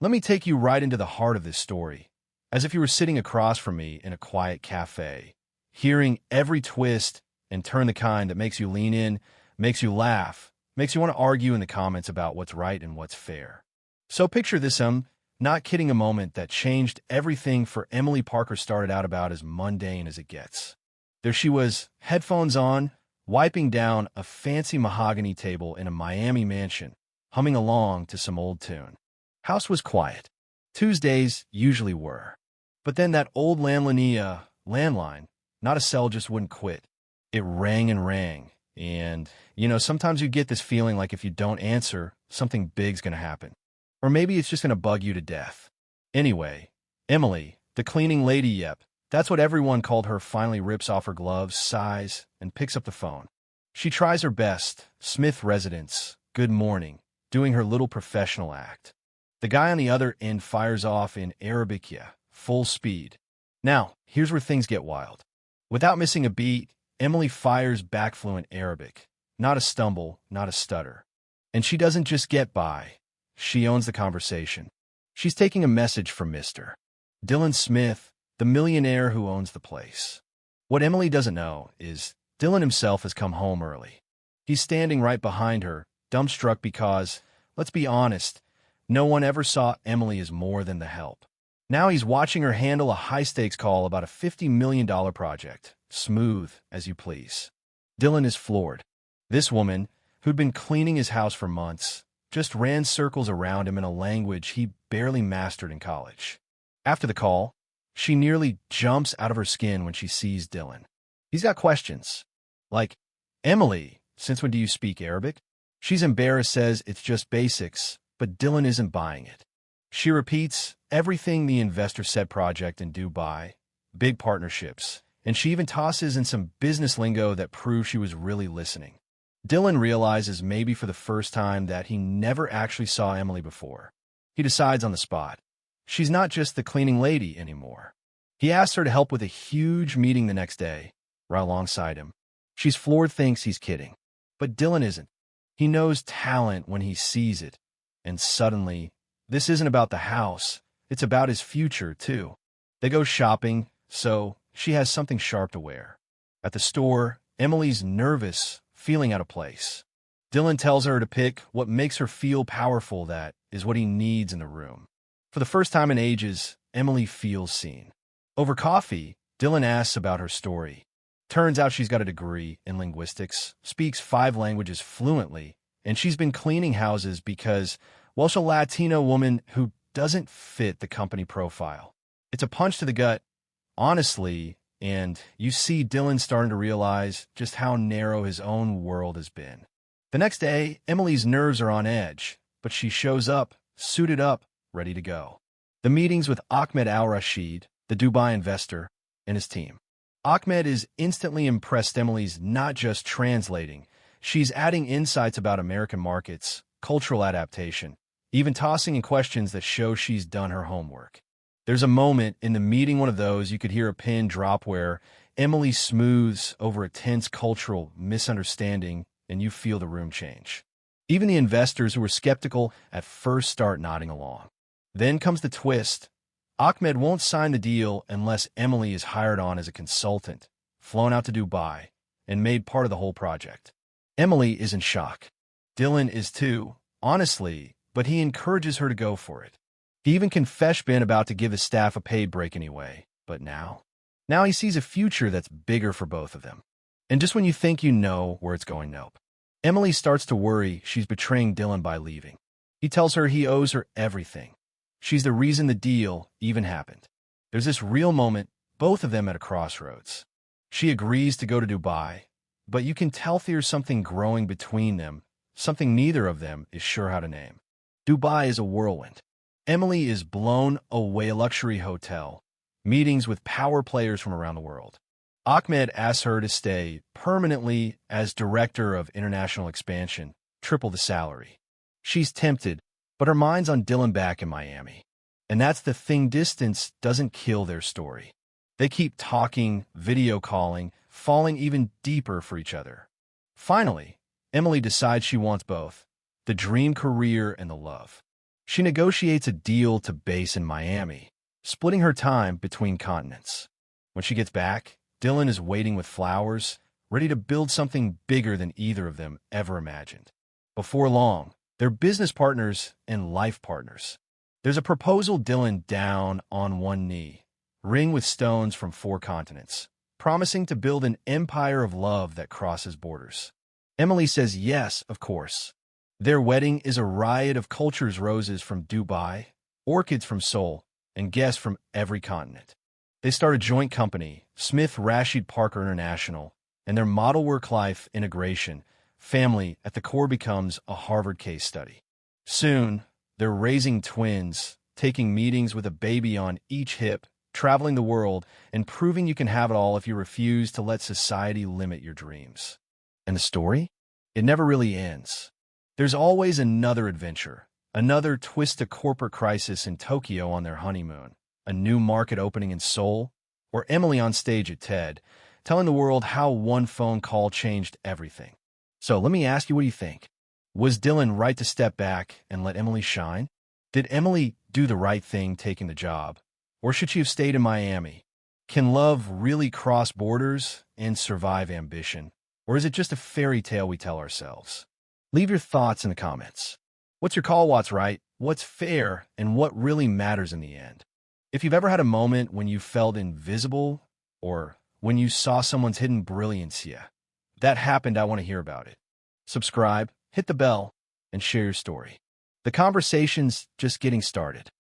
Let me take you right into the heart of this story, as if you were sitting across from me in a quiet cafe, hearing every twist and turn, the kind that makes you lean in, makes you laugh, makes you want to argue in the comments about what's right and what's fair. So picture this, not kidding, a moment that changed everything for Emily Parker. Started out about as mundane as it gets. There she was, headphones on, wiping down a fancy mahogany table in a Miami mansion, humming along to some old tune. House was quiet. Tuesdays usually were. But then that old landline, not a cell, just wouldn't quit. It rang and rang. And, sometimes you get this feeling like if you don't answer, something big's going to happen. Or maybe it's just going to bug you to death. Anyway, Emily, the cleaning lady, yep, that's what everyone called her, finally rips off her gloves, sighs, and picks up the phone. She tries her best. Smith residence, good morning, doing her little professional act. The guy on the other end fires off in Arabic, full speed. Now, here's where things get wild. Without missing a beat, Emily fires back fluent Arabic. Not a stumble, not a stutter. And she doesn't just get by. She owns the conversation. She's taking a message from Mr. Dylan Smith, the millionaire who owns the place. What Emily doesn't know is Dylan himself has come home early. He's standing right behind her, dumbstruck because, let's be honest, no one ever saw Emily as more than the help. Now he's watching her handle a high-stakes call about a $50 million project. Smooth as you please. Dylan is floored. This woman, who'd been cleaning his house for months, just ran circles around him in a language he barely mastered in college. After the call, she nearly jumps out of her skin when she sees Dylan. He's got questions. Like, Emily, since when do you speak Arabic? She's embarrassed, says it's just basics, but Dylan isn't buying it. She repeats everything the investor said: project in Dubai, big partnerships, and she even tosses in some business lingo that proves she was really listening. Dylan realizes, maybe for the first time, that he never actually saw Emily before. He decides on the spot. She's not just the cleaning lady anymore. He asks her to help with a huge meeting the next day, right alongside him. She's floored, thinks he's kidding. But Dylan isn't. He knows talent when he sees it. And suddenly, this isn't about the house. It's about his future, too. They go shopping, so she has something sharp to wear. At the store, Emily's nervous, feeling out of place. Dylan tells her to pick what makes her feel powerful. That is what he needs in the room. For the first time in ages, Emily feels seen. Over coffee, Dylan asks about her story. Turns out she's got a degree in linguistics, speaks 5 languages fluently, and she's been cleaning houses because, well, she's a Latino woman who doesn't fit the company profile. It's a punch to the gut, honestly, and you see Dylan starting to realize just how narrow his own world has been. The next day, Emily's nerves are on edge, but she shows up, suited up, ready to go. The meeting's with Ahmed Al-Rashid, the Dubai investor, and his team. Ahmed is instantly impressed. Emily's not just translating, she's adding insights about American markets, cultural adaptation, even tossing in questions that show she's done her homework. There's a moment in the meeting, one of those you could hear a pin drop, where Emily smooths over a tense cultural misunderstanding, and you feel the room change. Even the investors who were skeptical at first start nodding along. Then comes the twist. Ahmed won't sign the deal unless Emily is hired on as a consultant, flown out to Dubai, and made part of the whole project. Emily is in shock. Dylan is too, honestly, but he encourages her to go for it. He even confessed been about to give his staff a paid break anyway, but now he sees a future that's bigger for both of them. And just when you think you know where it's going, nope. Emily starts to worry she's betraying Dylan by leaving. He tells her he owes her everything. She's the reason the deal even happened. There's this real moment, both of them at a crossroads. She agrees to go to Dubai, but you can tell there's something growing between them, something neither of them is sure how to name. Dubai is a whirlwind. Emily is blown away, a luxury hotel, meetings with power players from around the world. Ahmed asks her to stay permanently as director of international expansion, triple the salary. She's tempted, but her mind's on Dylan back in Miami. And that's the thing, distance doesn't kill their story. They keep talking, video calling, falling even deeper for each other. Finally, Emily decides she wants both, the dream career and the love. She negotiates a deal to base in Miami, splitting her time between continents. When she gets back, Dylan is waiting with flowers, ready to build something bigger than either of them ever imagined. Before long, they're business partners and life partners. There's a proposal, Dylan down on one knee, ring with stones from 4 continents, promising to build an empire of love that crosses borders. Emily says yes, of course. Their wedding is a riot of cultures, roses from Dubai, orchids from Seoul, and guests from every continent. They start a joint company, Smith Rashid Parker International, and their model work-life integration, family at the core, becomes a Harvard case study. Soon, they're raising twins, taking meetings with a baby on each hip, traveling the world, and proving you can have it all if you refuse to let society limit your dreams. And the story? It never really ends. There's always another adventure, another twist, a corporate crisis in Tokyo on their honeymoon, a new market opening in Seoul, or Emily on stage at TED, telling the world how one phone call changed everything. So let me ask you, what do you think? Was Dylan right to step back and let Emily shine? Did Emily do the right thing taking the job? Or should she have stayed in Miami? Can love really cross borders and survive ambition? Or is it just a fairy tale we tell ourselves? Leave your thoughts in the comments. What's your call? What's right? What's fair? And what really matters in the end? If you've ever had a moment when you felt invisible, or when you saw someone's hidden brilliance, that happened, I want to hear about it. Subscribe, hit the bell, and share your story. The conversation's just getting started.